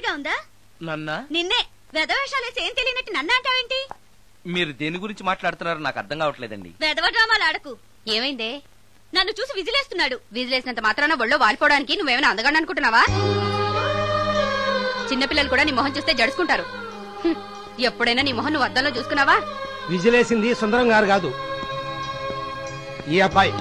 మామూలుగా ఉందా? నన్నా? నిన్నే వెధవేషాలేసి ఏం తెలియనట్టు నన్ను అంటావేంటి? మీరు దేని గురించి మాట్లాడుతున్నారో నాకు అర్థం కావట్లేదండి. వెధవ డ్రామాలు ఆడకు. ఏమైందే? నన్ను చూసి విజిలేస్తున్నాడు. విజిలేసినంత మాత్రాన ఒళ్ళో వాలిపోవడానికి నువ్వేమైనా అందగాడు అనుకుంటున్నావా? చిన్నపిల్లలు కూడా నీ మొహం చూస్తే జడుచుకుంటారు. ఎప్పుడైనా నీ మొహం నువ్వు అద్దంలో చూసుకున్నావా? విజిలేసింది సుందరం గారు కాదు, ఈ అబ్బాయి.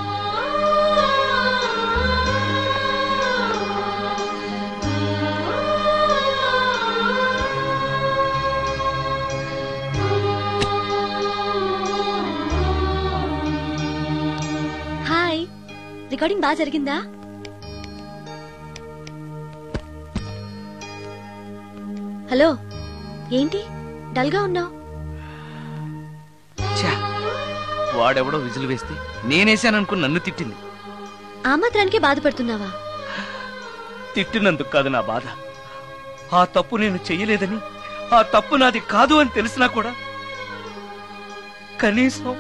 హాయ్, రికార్డింగ్ బాగా జరిగిందా? హలో, ఏంటి డల్ గా ఉన్నావు? వాడెవడో విజిల్ వేస్తే నేనేసాననుకుని నన్ను తిట్టింది. ఆ మాత్రానికి బాధపడుతున్నావా? తిట్టినందుకు కాదు నా బాధ. ఆ తప్పు నేను చెయ్యలేదని, ఆ తప్పు నాది కాదు అని తెలిసినా కూడా కనీసం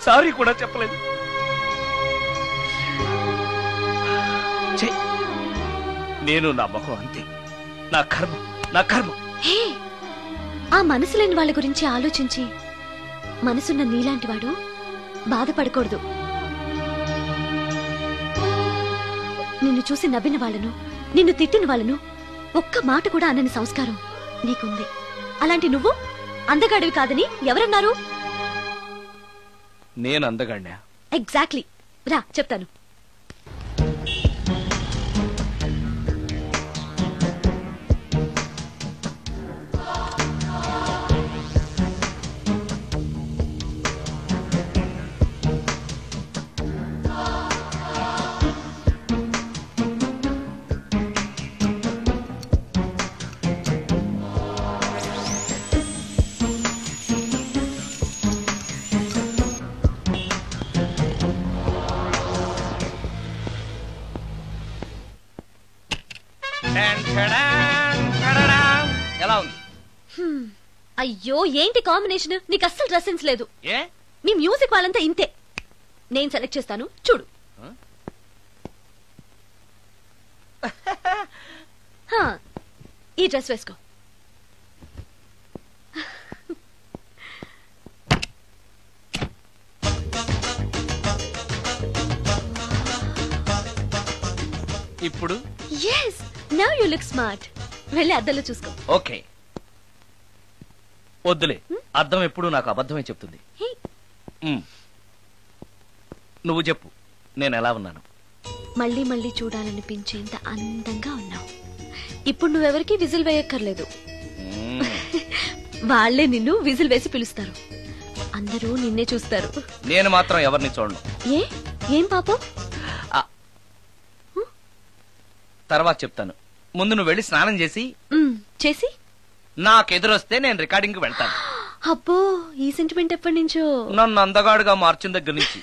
సారీ కూడా చెప్పలేదు. నేను నా మొహం అంతే. నా కర్మ. హే, ఆ మనసు లేని వాళ్ళ గురించి ఆలోచించి మనసున్న నీలాంటి వాడు బాధపడకూడదు. నిన్ను చూసి నవ్విన వాళ్ళను, నిన్ను తిట్టిన వాళ్ళను ఒక్క మాట కూడా అనని సంస్కారం నీకుంది. అలాంటి నువ్వు అందగాడివి కాదని ఎవరన్నారు? నేను అందగాడినా? ఎగ్జాక్ట్లీ. రా చెప్తాను. ఎలా ఉంది? అయ్యో, ఏంటి కాంబినేషన్? నీకు అస్సలు డ్రెస్ సెన్స్ లేదు. ఏ? మీ మ్యూజిక్ వాళ్ళంతా ఇంతే. నేను సెలెక్ట్ చేస్తాను, చూడు. ఈ డ్రెస్ వేసుకో. ఇప్పుడు yes, now you look smart. వెళ్ళి అద్దంలో చూసుకో. ఓకే. వద్దులే, అద్దం ఎప్పుడు నాకు అబద్ధమే చెప్తుంది. నువ్వు చెప్పు, నేను ఎలా ఉన్నాను? మళ్ళీ మళ్ళీ చూడాలనిపించేంత అందంగా ఉన్నావు. ఇప్పుడు నువ్వెవరికి విజిల్ వేయక్కర్లేదు. వాళ్లే నిన్ను విజిల్ వేసి పిలుస్తారు. అందరూ నిన్నే చూస్తారు. నేను మాత్రం ఎవరిని చూడను. ఏం పాపం? తర్వాత చెప్తాను. ముందు నువ్వు వెళ్ళి స్నానం చేసి నాకెదురొస్తే నేను రికార్డింగ్ కి వెళ్తాను. అబ్బో, ఈ సెంటిమెంట్ ఎప్పటి నుంచో? నన్ను అందగాడుగా మార్చిన దగ్గర నుంచి.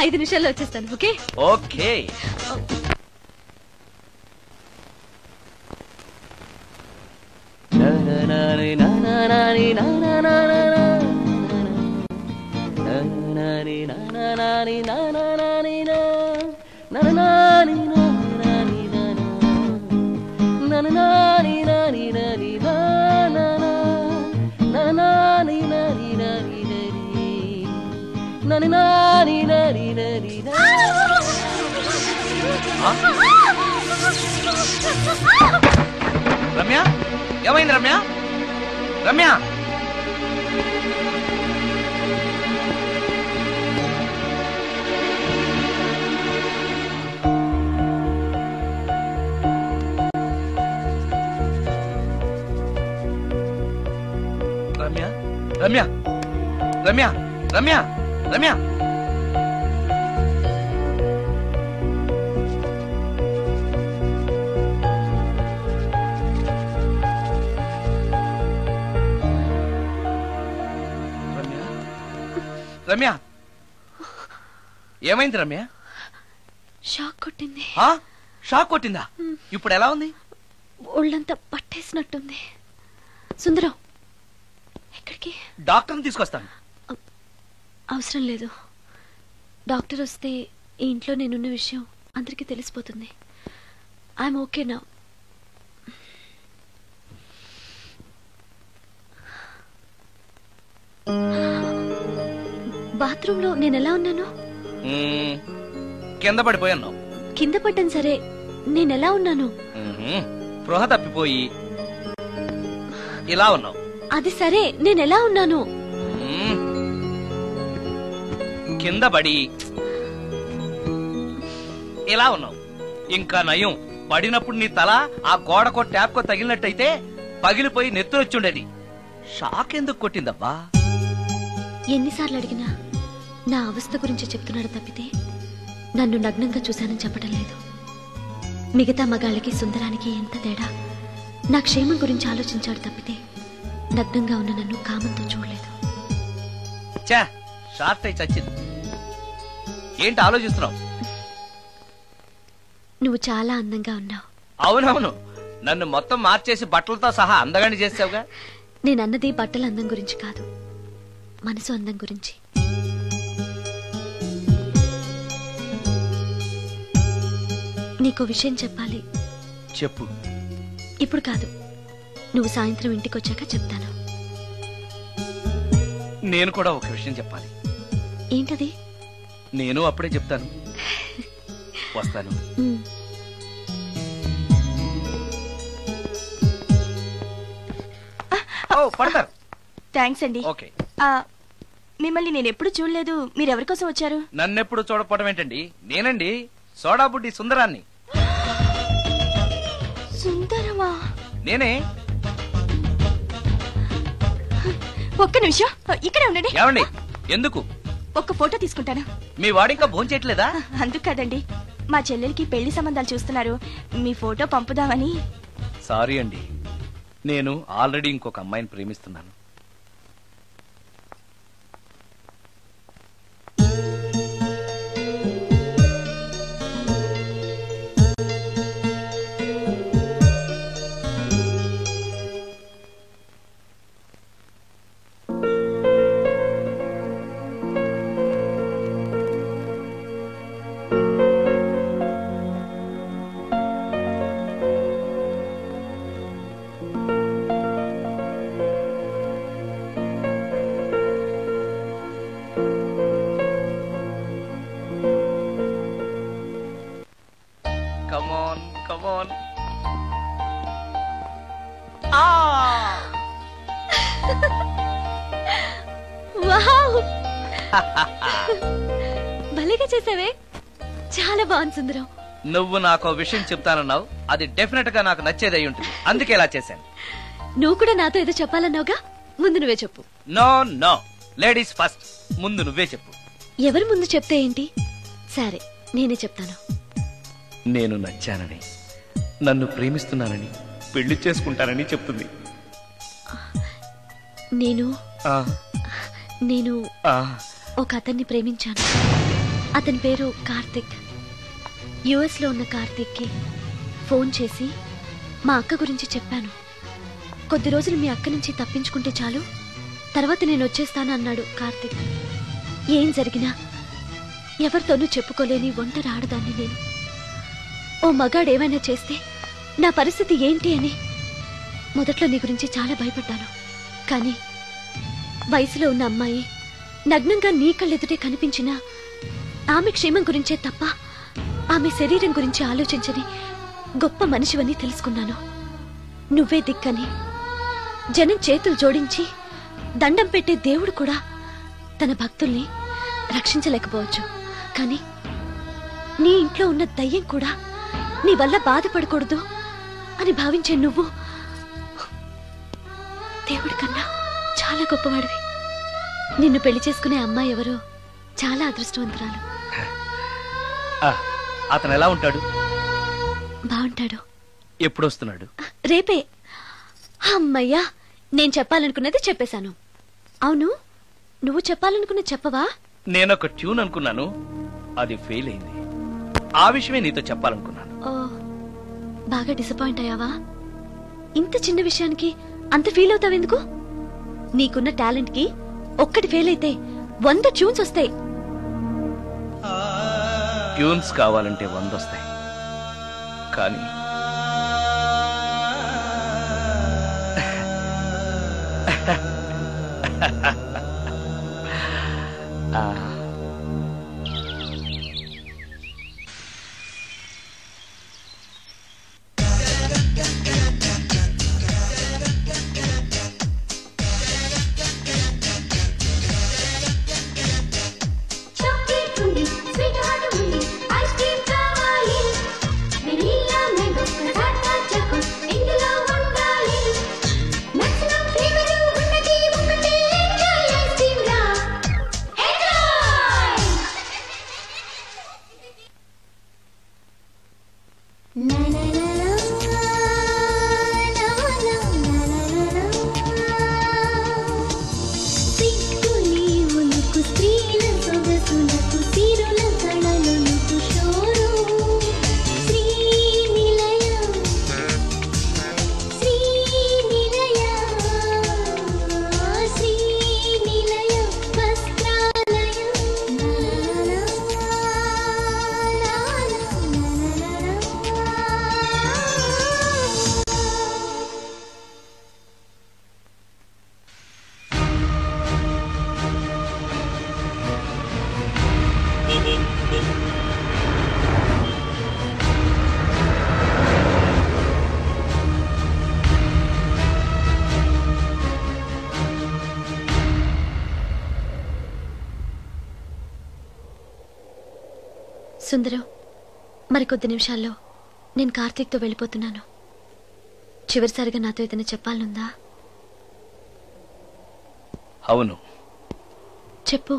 5 నిమిషాల్లో వచ్చేస్తాను. Okay okay. రమ్య, ఏమైంది రమ్య? రమ్య, రమ్య, రమ్య, రమ్య, రమ్య, రమ్య. రమ్య, ఏమైంది రమ్య? షాక్ కొట్టింది. షాక్ కొట్టిందా? ఇప్పుడు ఎలా ఉంది? ఒళ్ళంతా పట్టేసినట్టుంది. సుందరం, ఎక్కడికి? డాక్టర్ని తీసుకొస్తాను. అవసరం లేదు. డాక్టర్ వస్తే ఈ ఇంట్లో నేనున్న విషయం అందరికీ తెలిసిపోతుంది. I'm okay now. బాత్రూమ్ లో నేనెలా ఉన్నాను? కింద పడిపోయాను. కింద పడ్డాను సరే, నేనెలా ఉన్నాను? స్పృహ తప్పిపోయి ఇలా ఉన్నావు. అది సరే, నేనెలా ఉన్నాను? కింద పడి ఇలా ఉన్నావు. ఇంకా నయం, పడినప్పుడు నీ తల ఆ గోడకో ట్యాప్కో తగిలినట్టయితే పగిలిపోయి నెత్తురొచ్చుండేది. షాక్ ఎందుకు కొట్టిందబ్బా? ఎన్నిసార్లు అడిగినా నా అవస్థ గురించి చెప్తున్నాడు తప్పితే నన్ను నగ్నంగా చూశానని చెప్పడం లేదు. మిగతా మగాళ్ళకి సుందరానికి ఎంత తేడా. నా క్షేమం గురించి ఆలోచించాడు తప్పితే నగ్నంగా ఉన్న నన్ను కామంతో చూడలేదు. షార్ట్ అయి చచ్చింది. ఏంటి ఆలోచిస్తున్నావు? నువ్వు చాలా అందంగా ఉన్నావు. అవునవును, నన్ను మొత్తం మార్చేసి బట్టలతో సహా అందగాని చేసావుగా. నేనన్నది బట్టల అందం గురించి కాదు, మనసు అందం గురించి. నీకో విషయం చెప్పాలి. చెప్పు. ఇప్పుడు కాదు, నువ్వు సాయంత్రం ఇంటికి వచ్చాక చెప్తాను. నేను కూడా ఒక విషయం చెప్పాలి. ఏంటది? నేను అప్పుడే చెప్తాను. వస్తాను. పడతారు. థ్యాంక్స్ అండి. ఓకే. మిమ్మల్ని నేను ఎప్పుడు చూడలేదు. మీరెవరి కోసం వచ్చారు? నన్నెప్పుడు చూడపోవడం ఏంటండి? నేనండి, సోడా బుడ్డి సుందరాన్ని. సుందరమా? నేనే. ఒక్క నిమిషం ఇక్కడే ఉండండి. ఏమండి? ఎందుకు? ఒక్క ఫోటో తీసుకుంటాను. మీ వాడింకా భోంచేయట్లేదా? అందుకు కాదండి, మా చెల్లెలికి పెళ్లి సంబంధాలు చూస్తున్నారు. మీ ఫోటో పంపుదామని. సారీ అండి, నేను ఆల్రెడీ ఇంకొక అమ్మాయిని ప్రేమిస్తున్నాను. భలేగా చేసావే, చాలా బాగుంది సుందరం. నువ్వు నాకు విషయం చెప్తానన్నావు, అది డెఫినెట్ గా నాకు నచ్చేది అయి ఉంటుంది, అందుకే ఇలా చేశాను. నువ్వు కూడా నాతో ఏదో చెప్పాలన్నావుగా, ముందు నువ్వే చెప్పు. No no, ladies first. ముందు నువ్వే చెప్పు. ఎవరి ముందు చెప్తే ఏంటి? సరే, నేనే చెప్తాను. నేను నచ్చానని, నన్ను ప్రేమిస్తున్నానని, పెళ్లి చేసుకుంటానని చెప్తుంది. నేను ఒక అతన్ని ప్రేమించాను. అతని పేరు కార్తిక్. యుఎస్ లో ఉన్న కార్తిక్ కి ఫోన్ చేసి మా అక్క గురించి చెప్పాను. కొద్ది రోజులు మీ అక్క నుంచి తప్పించుకుంటే చాలు, తర్వాత నేను వచ్చేస్తాను అన్నాడు కార్తిక్. ఏం జరిగినా ఎవరితోనూ చెప్పుకోలేని ఒంటరి ఆడదాన్ని నేను. ఓ మగాడు ఏమైనా చేస్తే నా పరిస్థితి ఏంటి అని మొదట్లో నీ గురించి చాలా భయపడ్డాను. కానీ వయసులో ఉన్న అమ్మాయి నగ్నంగా నీ కళ్ళెదుటే కనిపించినా ఆమె క్షేమం గురించే తప్ప ఆమె శరీరం గురించి ఆలోచించని గొప్ప మనిషివని తెలుసుకున్నాను. నువ్వే దిక్కని జనం చేతులు జోడించి దండం పెట్టే దేవుడు కూడా తన భక్తుల్ని రక్షించలేకపోవచ్చు. కానీ నీ ఇంట్లో ఉన్న దయ్యం కూడా నీ వల్ల బాధపడకూడదు అని భావించే నువ్వు దేవుడి కన్నా చాలా గొప్పవాడివి. నిన్ను పెళ్లి చేసుకునే అమ్మాయి ఎవరో చాలా అదృష్టవంతురాలు. అతను ఎలా ఉంటాడు? బాగుంటాడు. ఎప్పుడు వస్తున్నాడు? రేపే. అమ్మయ్యా, నేను చెప్పాలనుకున్నది చెప్పేశాను. అవును, నువ్వు చెప్పాలనుకున్నది చెప్పవా? నేనొక ట్యూన్ అనుకున్నాను, అది ఫెయిల్ అయింది. ఆ విషయమే నీతో చెప్పాలనుకున్నాను. ఓ, బాగా డిసప్పాయింట్ అయ్యావా? ఇంత చిన్న విషయానికి అంత ఫీల్ అవుతావెందుకు? నీకున్న టాలెంట్ కి ఒక్కటి ఫెయిల్ అయితే 100 ట్యూన్స్ వస్తాయి. ట్యూన్స్ కావాలంటే 100 వస్తాయి, కానీ సుందరం, మరికొద్ది నిమిషాల్లో నేను కార్తీక్తో వెళ్ళిపోతున్నాను. చివరిసారిగా నాతో ఏదైనా చెప్పాలనుందా? అవును, చెప్పు.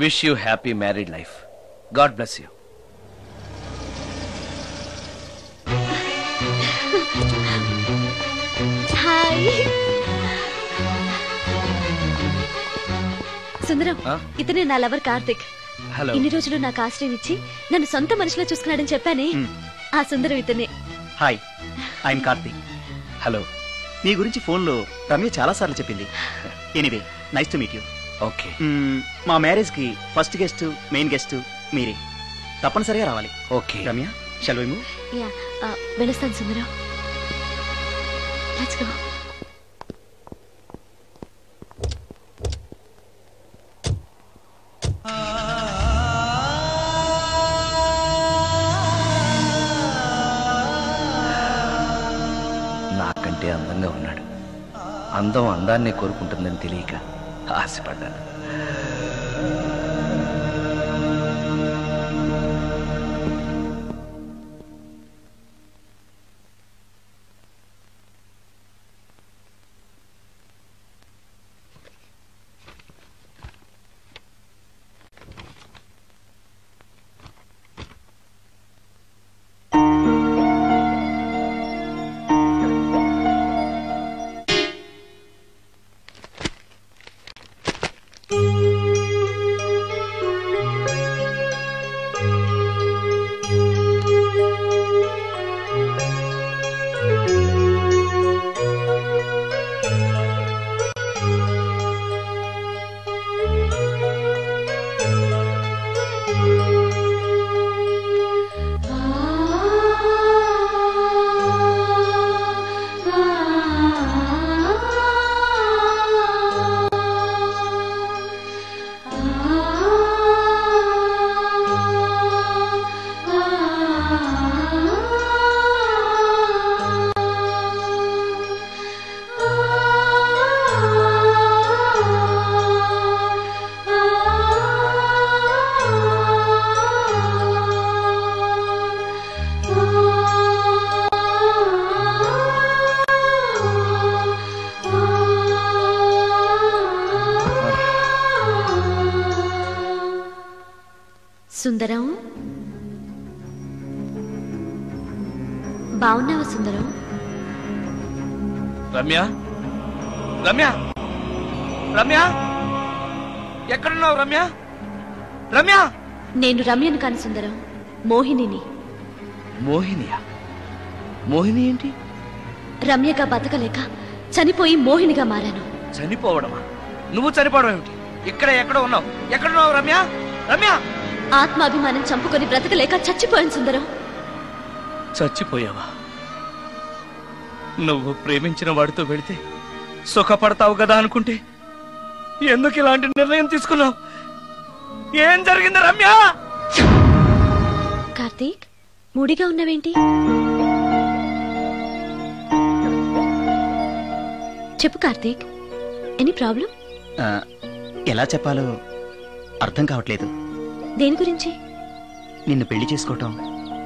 Wish you happy married life. God bless you. Hi Sundaram, ఇతనే నా లవర్ కార్తిక్. హలో. ఇన్ని రోజులు నాకు ఆశ్రయం ఇచ్చి నన్ను సొంత మనిషిలో చూసుకున్నాడని చెప్పానే, ఆ సుందరం ఇతనే. Hi, I am Karthik. హలో. మీ గురించి ఫోన్లో రమ్య చాలా సార్లు చెప్పింది. Anyway, nice to meet you. Okay. మా మ్యారేజ్ కి ఫస్ట్ గెస్ట్, మెయిన్ గెస్ట్ మీరే. తప్పనిసరిగా రావాలి. Okay Ramya, shall we move? Ya, వెళ్ళొస్తాను సుందరం. Let's go. నాకంటే అందంగా ఉన్నాడు. అందం అందాన్నే కోరుకుంటుందని తెలియక ఆశపడ్డాను. సుందరం, బాగున్నావా సుందరం? రమ్య, రమ్య, రమ్య, ఎక్కడున్నావు రమ్య? రమ్య! నేను రమ్యను కాని సుందరం, మోహినిని. మోహినియా? మోహిని ఏంటి? రమ్యగా బతకలేక చనిపోయి మోహినిగా మారాను. చనిపోవడమా? నువ్వు చనిపోవడం ఏమిటి? ఇక్కడ ఎక్కడో ఉన్నావు. ఎక్కడున్నావు రమ్య? రమ్య! ఆత్మాభిమానం చంపుకొని బ్రతకలేక చచ్చిపోయాను సుందరం. చచ్చిపోయావా? నువ్వు ప్రేమించిన వాడితో వెళితే సుఖపడతావు కదా అనుకుంటే ఎందుకు ఇలాంటి నిర్ణయం తీసుకున్నావు? ఏం జరిగింది రమ్య? కార్తీక్, మూడిగా ఉన్నావేంటి? చెప్పు కార్తీక్, ఎనీ ప్రాబ్లం? ఎలా చెప్పాలో అర్థం కావట్లేదు. దేని గురించి? నిన్ను పెళ్లి చేసుకోవటం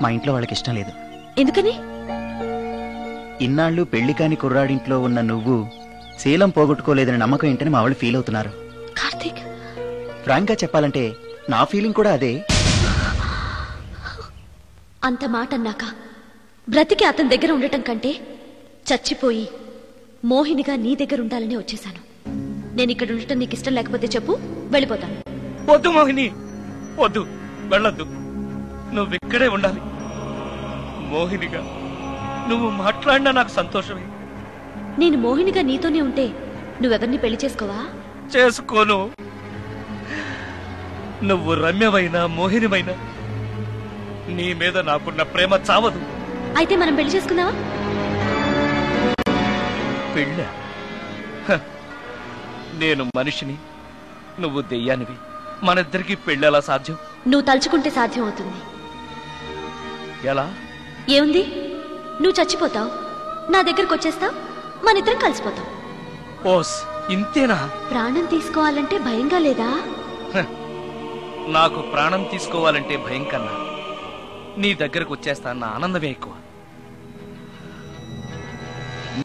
మా ఇంట్లో వాళ్ళకి ఇష్టం లేదు. ఎందుకని? ఇన్నాళ్ళు పెళ్లి కాని కుర్రాడింట్లో ఉన్న నువ్వు శీలం పోగొట్టుకోలేదని నమ్మకం ఏంటని మా వాళ్ళు ఫీల్ అవుతున్నారు. కార్తీక్, ఫ్రాంక్ గా చెప్పాలంటే నా ఫీలింగ్ కూడా అదే. అంత మాట అన్నాక బ్రతికి అతని దగ్గర ఉండటం కంటే చచ్చిపోయి మోహినిగా నీ దగ్గర ఉండాలని వచ్చేశాను. నేను ఇక్కడ ఉండటం నీకు ఇష్టం లేకపోతే చెప్పు, వెళ్ళిపోతాను. వద్దు మోహిని, వద్దు, వెళ్ళొద్దు. నువ్వు ఇక్కడే ఉండాలి. మోహినిగా నువ్వు మాట్లాడినా నాకు సంతోషమే. నేను మోహినిగా నీతోనే ఉంటే నువ్వెవరిని పెళ్లి చేసుకోవా? చేసుకోను. నువ్వు రమ్యమైనా మోహినిమైనా నీ మీద నాకున్న ప్రేమ చావదు. అయితే మనం పెళ్లి చేసుకుందావా? పెళ్ళ? నేను మనిషిని, నువ్వు దెయ్యానివి. మనిద్దరికి పెళ్ళెలా సాధ్యం? నువ్వు తలుచుకుంటే సాధ్యం అవుతుంది. ఎలా? ఏముంది, నువ్వు చచ్చిపోతావు, నా దగ్గరకు వచ్చేస్తావు, మనిద్దరం కలిసిపోతాం. ఓస్, ఇంతేనా? ప్రాణం తీసుకోవాలంటే భయంగా లేదా? నాకు ప్రాణం తీసుకోవాలంటే భయం కన్నా నీ దగ్గరకు వచ్చేస్తానన్న ఆనందమే ఎక్కువ.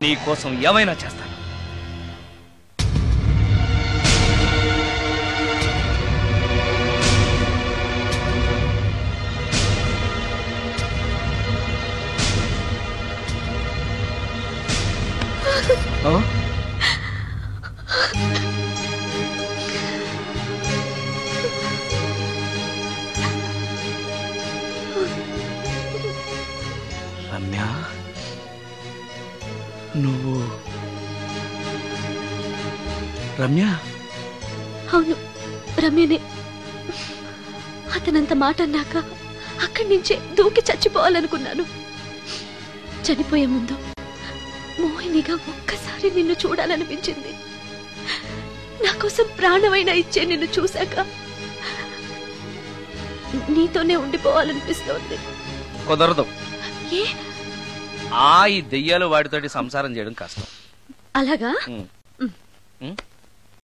నీ కోసం ఏమైనా చేస్తాను. రమ్య, నువ్వు రమ్య? అవును, రమ్యనే. అతనంత మాట అన్నాక అక్కడి నుంచే దూకి చచ్చిపోవాలనుకున్నాను. చనిపోయే ముందు మోహినిగా ఒక్కసారి నిన్ను చూడాలనిపించింది. నా కోసం ప్రాణమైనా ఇచ్చే నిన్ను చూశాక నీతోనే ఉండిపోవాలనిపిస్తోంది. కుదరదు. ఏ? ఈ దెయ్యాలు వాడితోటి సంసారం చేయడం కష్టం. అలాగా? ఉమ్.